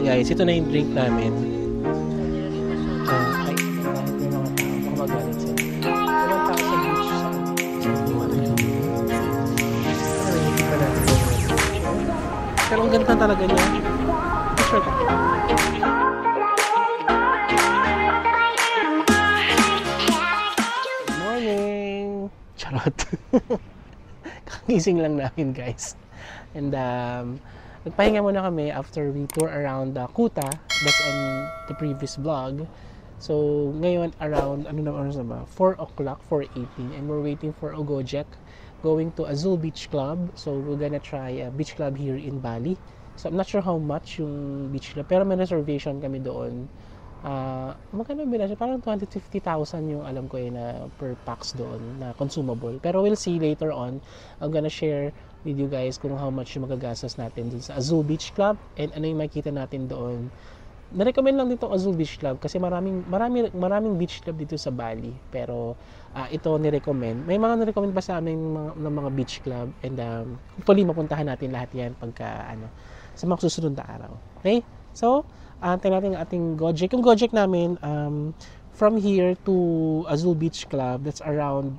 guys, ito na yung drink namin. Ay, dahil may mga tao, baka magalit sila. Walang tao sa beach sa pero ang ganda talaga niya. Picture ka. Good morning! Charot. Kagising lang namin guys. And nagpahinga muna kami after we tour around Kuta. That's on the previous vlog. So ngayon around, ano na oras na ba? 4 o'clock, 4:18. And we're waiting for Gojek going to Azul Beach Club. So we're gonna try a beach club here in Bali. So I'm not sure how much yung beach club. Pero may reservation kami doon. Magkano ba na siya? Parang 250,000 yung alam ko na per pax doon na consumable. Pero we'll see later on. I'm gonna share with you guys kung how much yung magagastos natin dun sa Azul Beach Club and ano yung makikita natin doon. Na-recommend lang dito Azul Beach Club kasi maraming beach club dito sa Bali. Pero ito ni-recommend. May mga na-recommend pa sa amin ng mga beach club and hopefully mapuntahan natin lahat yan pagka sa mga susunod na araw. Okay? So, tayo natin ang ating Gojek. Yung Gojek namin from here to Azul Beach Club, that's around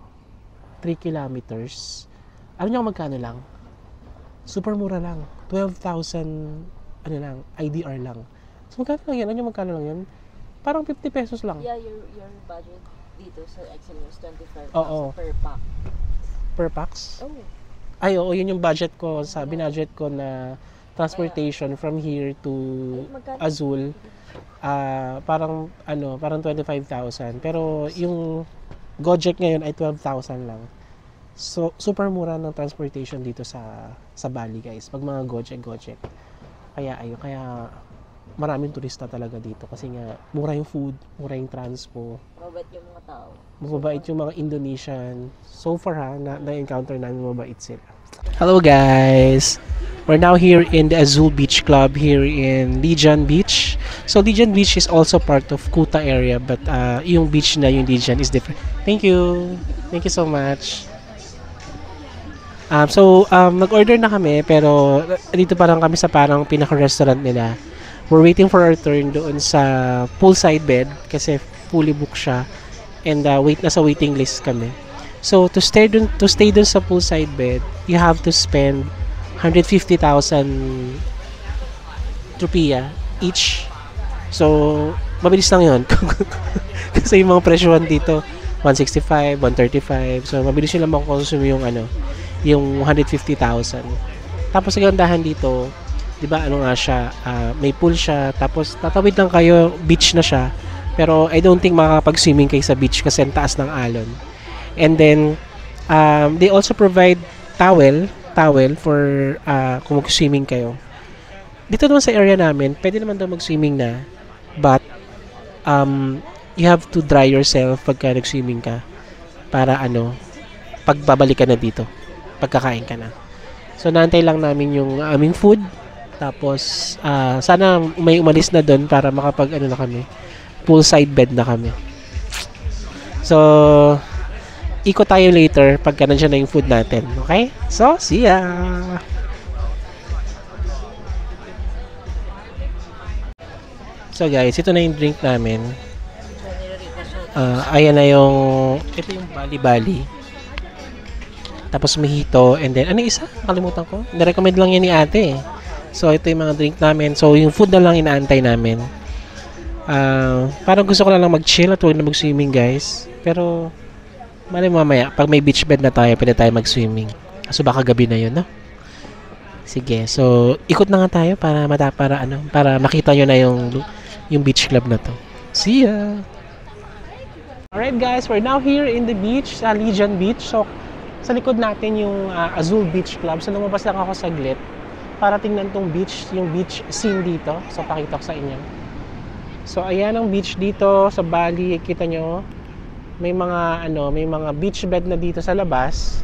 3 kilometers. Alam niyo magkano lang? Super mura lang. 12,000 lang, IDR lang. So magkano lang yan? Ano yung magkano lang yan? Parang 50 pesos lang. Yeah, your budget dito sa Excel was 25,000 per pack. Per pax? Oh. Ay, oo, yun yung budget ko. Sa binudget ko na transportation from here to Azul. Parang 25,000. Pero yung Gojek ngayon ay 12,000 lang. So, super mura ng transportation dito sa Bali, guys. Pag mga Gojek. Kaya maraming turista talaga dito kasi nga mura yung food, mura yung transpo. Mabait yung mga tao. Mabait yung mga Indonesian. So far na-encounter namin mabait sila. Hello guys! We're now here in the Azul Beach Club here in Lijan Beach. So Lijan Beach is also part of Kuta area but yung beach na yung Lijan is different. Thank you! Thank you so much! Nag-order na kami pero dito parang kami sa parang pinaka-restaurant nila. We're waiting for our turn doon sa poolside bed kasi fully booked siya and nasa waiting list kami. So to stay dun sa poolside bed, you have to spend 150,000 rupiah each. So mabilis lang 'yon. Kasi yung mga presyohan dito 165, 135. So mabilis nila makonsume yung 150,000. Tapos ang gandahan dito, 'di ba siya, may pool siya, tapos tatawid lang kayo, beach na siya. Pero I don't think makakapag-swimming kayo sa beach kasi ang taas ng alon. And then they also provide towel for kung mag-swimming kayo. Dito naman sa area namin, pwede naman daw mag-swimming na, but you have to dry yourself pagka nag-swimming ka para pagbabalik ka na dito, pagkakain ka na. So naantay lang namin yung aming food. Tapos, sana may umalis na doon para makapag na kami. Poolside bed na kami. So, ikot tayo later pagka nandiyan na yung food natin. Okay? So, see ya! So guys, ito na yung drink namin. Ayan na ito yung Bali. Tapos mojito. And then, ano isa? Nakalimutan ko. Nirecommend lang yan ni ate. So, ito yung mga drink namin. So, yung food na lang inaantay namin. Parang gusto ko na lang mag-chill at huwag na mag-swimming, guys. Pero, mamaya, pag may beach bed na tayo, pwede tayo mag-swimming. So, baka gabi na yun, no? Sige. So, ikot na nga tayo para makita nyo na yung beach club na to. See ya! Alright, guys. We're now here in the beach, sa Lijan Beach. So, sa likod natin yung Azul Beach Club. So, lumabas lang ako saglit para tingnan tong beach, yung beach scene dito. So, pakita ko sa inyo. So, ayan ang beach dito sa Bali. Kita nyo, may mga beach bed na dito sa labas.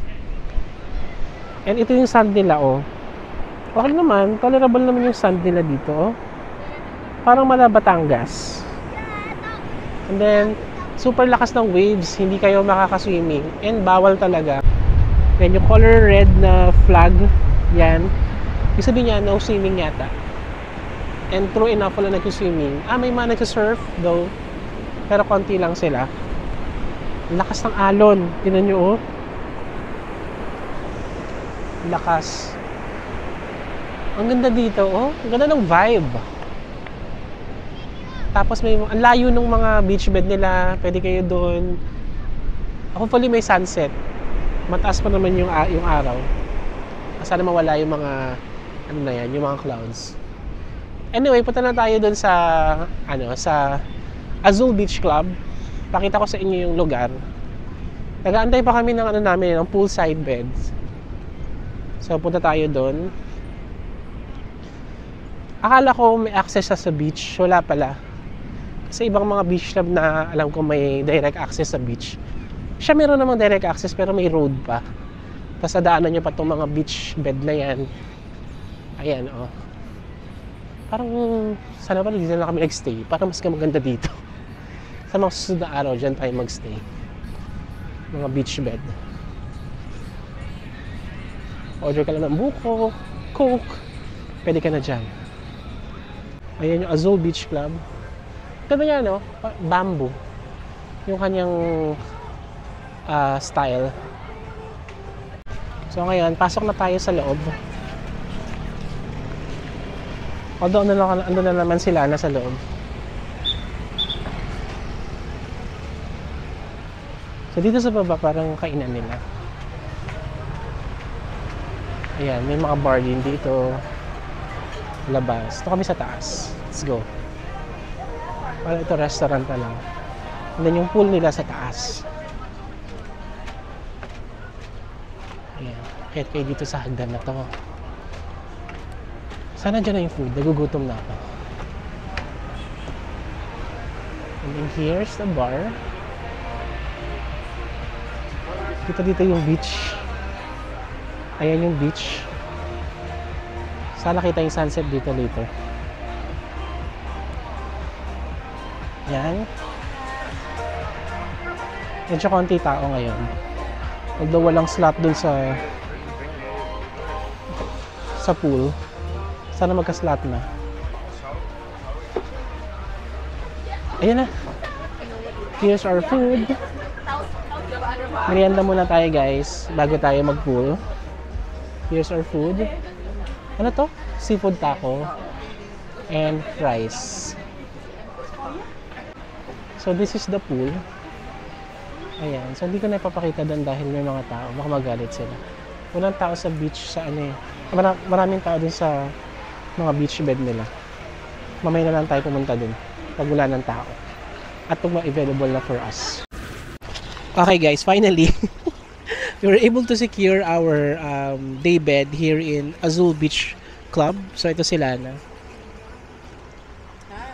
And ito yung sand nila, Okay naman, tolerable naman yung sand nila dito, Parang mala Batangas. And then, super lakas ng waves, hindi kayo makakaswimming. And bawal talaga. Then, yung color red na flag, yan. Ibig sabihin niya, no swimming yata. And true enough, wala nag-swimming. May mga nag-surf though. Pero konti lang sila. Lakas ng alon. Tingnan nyo, oh. Lakas. Ang ganda dito, oh. Ang ganda ng vibe. Tapos ang layo ng mga beach bed nila. Pwede kayo doon. Hopefully may sunset. Mataas pa naman yung araw. Sana mawala yung mga ano na yan, yung mga clouds. Anyway, punta na tayo doon sa sa Azul Beach Club. Pakita ko sa inyo yung lugar. Nag-aantay pa kami ng namin, ng poolside beds. So punta tayo doon. Akala ko may access sa beach, wala pala. Kasi ibang mga beach club na alam ko may direct access sa beach. Siya meron namang direct access pero may road pa. Tapos nadaanan nyo pa itong mga beach bed na yan. Ayan, oh. Parang, sana pala dito na kami nagstay. Parang mas maganda dito. Sa mga susunod na araw, dyan tayo magstay. Mga beach bed. Order ka lang ng buko, coke. Pwede ka na dyan. Ayan yung Azul Beach Club. Ganda niya, no? Bamboo. Yung kanyang style. So ngayon, pasok na tayo sa loob. Although ando na naman sila nasa loob. So dito sa baba parang kainan nila. Ayan, may mga bar din dito. Labas. Ito kami sa taas. Let's go. Parang ito restaurant na lang. And then yung pool nila sa taas. Ayan. Kahit kayo dito sa hagdan na to. Sana dyan na yung food. Nagugutom na ako. And then here's the bar. Dito yung beach. Ayan yung beach. Sana kita yung sunset dito later. Yan. Medyo konti tao ngayon. Although walang slot dun sa pool. Sana magka-slot na. Ayan na. Here's our food. Merienda muna tayo guys bago tayo mag-pool. Here's our food. Ano to? Seafood taco and rice. So this is the pool. Ayan. So hindi ko na ipapakita doon dahil may mga tao. Baka magalit sila. Walang tao sa beach sa maraming tao dun sa mga beach bed nila. Mamaya na lang tayo pumunta dun pag wala ng tao. At pag ma-available na for us. Okay guys, finally we were able to secure our day bed here in Azul Beach Club. So ito sila na.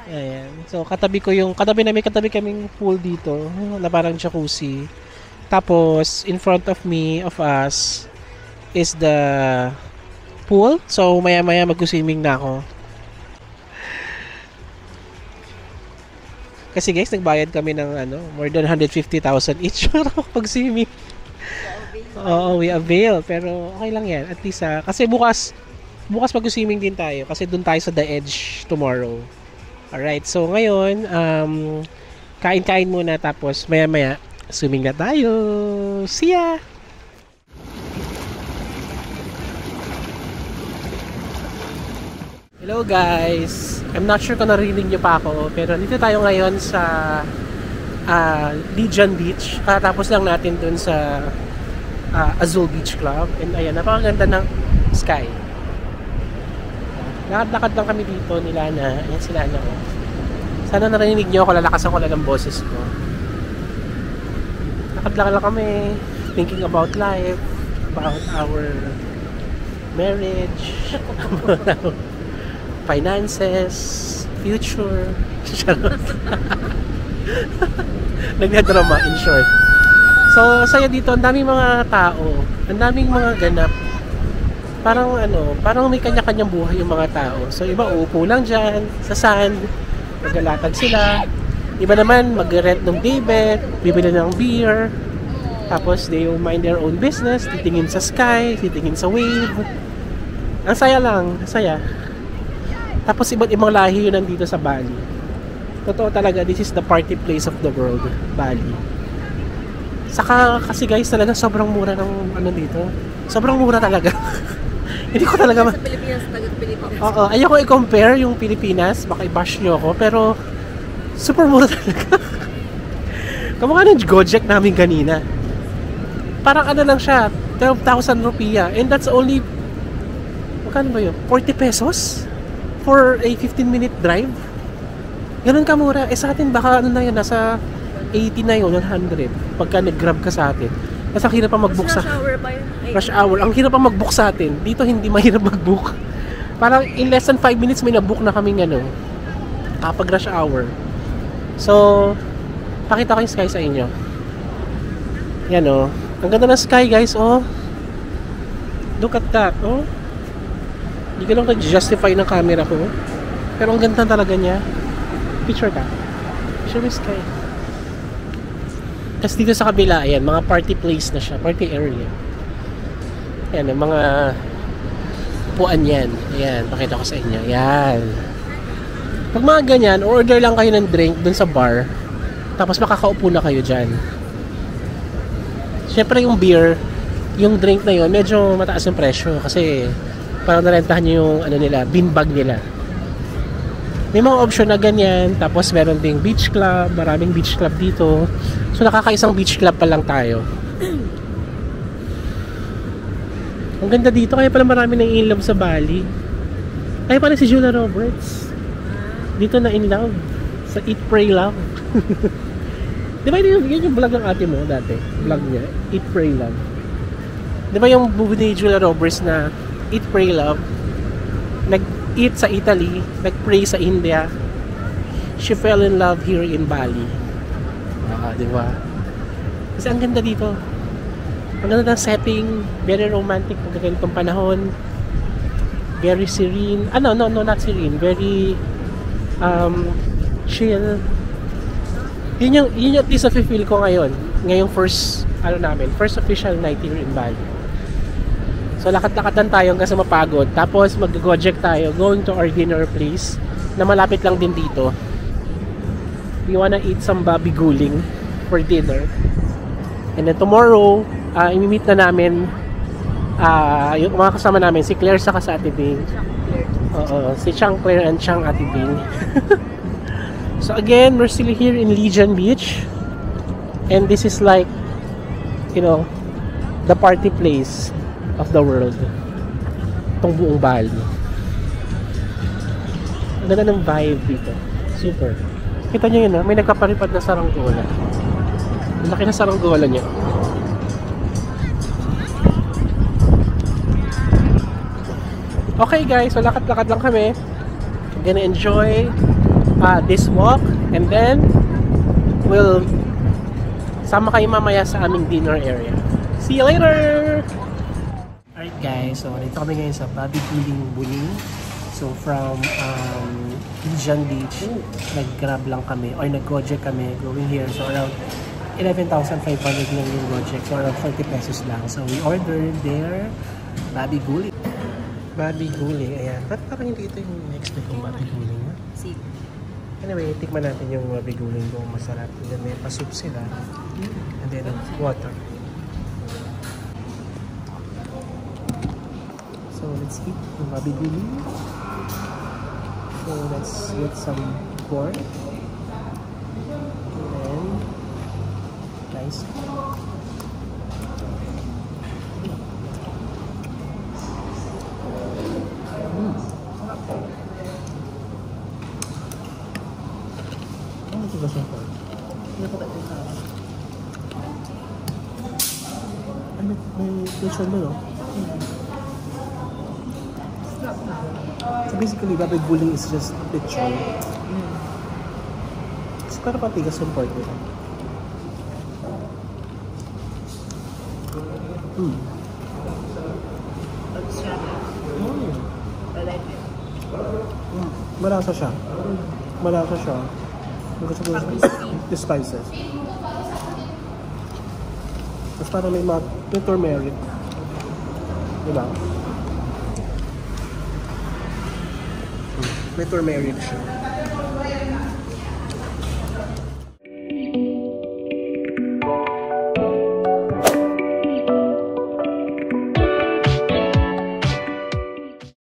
Ayan. So katabi kaming pool dito na parang jacuzzi. Tapos in front of us is the pool. So maya-maya mag-swimming na ako. Kasi guys, nagbayad kami ng more than 150,000 each para pag-swimming. Oo, we avail. Pero okay lang yan. At least, kasi bukas mag-swimming din tayo. Kasi dun tayo sa The Edge tomorrow. Alright, so ngayon, kain-kain muna. Tapos maya-maya, swimming na tayo. See ya! Hello guys! I'm not sure kung narinig nyo pa ako, pero dito tayo ngayon sa Lijan Beach. Katapos lang natin dun sa Azul Beach Club. And ayan, napakaganda ng sky. Lakad-lakad lang kami dito nila na. Ayan sila ko. Sana narinig nyo ako, lalakasan ko lang ang boses ko. Lakad-lakad lang kami, thinking about life, about our marriage, finances, future. Nagdadrama in short. So, saya dito, ang daming mga tao, ang daming mga ganap. Parang may kanya-kanyang buhay yung mga tao. So, iba uupo lang dyan, sa sand, nagalatag sila. Iba naman, mag-rent ng daybed, bibili ng beer. Tapos, they will mind their own business, titingin sa sky, titingin sa wave. Ang saya lang, saya. Tapos iba't ibang lahi yun nandito sa Bali. Totoo talaga, this is the party place of the world, Bali. Saka kasi guys, talaga sobrang mura ng ano dito. Sobrang mura talaga. Hindi ko talaga Sa Pilipinas, taga-Pilipinas. Oo, ayoko i-compare yung Pilipinas, baka i-bash nyo ako, pero super mura talaga. Kamukha ng Gojek namin kanina. Parang ano lang siya, 12,000 rupiah, and that's only, magkano ba yun? 40 pesos? For a 15-minute drive? Ganun kamura. Eh sa atin, baka ano na yun, nasa 80 na yun, 100. Pagka nag-grab ka sa atin. Kasi ang hirap pa mag-book sa... Rush hour pa yun. Rush hour. Ang hirap pa mag-book sa atin. Dito hindi mahirap mag-book. Parang in less than 5 minutes may na-book na kaming ano, kapag rush hour. So, pakita ko yung sky sa inyo. Yan o. Ang ganda ng sky guys, oh. Look at that, oh. Hindi ko lang nag-justify ng camera ko. Pero ang ganda talaga niya. Picture ka. Picture yung sky. Tapos dito sa kabila, ayan, mga party place na siya. Party area. Ayan, ang mga upuan yan. Ayan, pakita ko sa inyo. Ayan. Pag mga ganyan, order lang kayo ng drink dun sa bar. Tapos makakaupo na kayo dyan. Siyempre yung beer, yung drink na yun, medyo mataas yung presyo. Kasi parang narentahan nyo yung ano nila, beanbag nila. May mga option na ganyan. Tapos meron ding beach club. Maraming beach club dito. So nakakaisang beach club pa lang tayo. Ang ganda dito. Kaya pala marami nang in love sa Bali. Kaya pala si Julia Roberts dito na in love sa Eat, Pray, Love. Di ba yun yung vlog ng ate mo dati? Vlog niya, Eat, Pray, Love. Di ba yung movie ni Julia Roberts na Eat, Pray, Love? Nag-eat sa Italy, nag-pray sa India. She fell in love here in Bali. Di ba? Kasi ang ganda dito. Ang ganda ng setting, very romantic pag ganitong panahon. Very serene. No, not serene. Very chill. Yun yung at least na-feel ko ngayon. Ngayong first official night here in Bali. So lakad-lakad tayo hanggang sa mapagod. Tapos mag-Gojek tayo going to our dinner place na malapit lang din dito. We wanna eat some babi guling for dinner. And then tomorrow, imi-meet na namin yung mga kasama namin, si Claire saka sa Ate Bing. Oo, si Chang Claire and Chang Ate Bing. So again, we're still here in Legion Beach. And this is like, you know, the party place of the world. Itong buong Bali. Ang ganda ng vibe dito. Super. Kita nyo yun, may nagkaparipad na saranggola. Ang laki na saranggola niya. Okay guys, so lakad-lakad lang kami. We're gonna enjoy this walk and then we'll sama kayo mamaya sa aming dinner area. See you later! Alright guys, so dito kami ngayon sa Babi Guling Buning. So from Legion Beach, nag-grab lang kami or nag-Gojek kami going here. So around 11,500 lang yung Gojek. So around 40 pesos lang. So we ordered there Babi Guling. Babi Guling, ayan. Ba't parang hindi ito yung next na yung Babi Guling? See. Anyway, tikman natin yung Babi Guling kung masarap. And then may pa-soup sila. And then water. So let's eat yung Babi Guling. So let's get some pork. And then nice. May lechon mo, no? So basically, Babi Guling is just lechon. So para patigas yung pork nila. Malasa siya. Malasa siya. Gusto ko the spices. Tapos parang may turmeric. Diba? may tour marriage.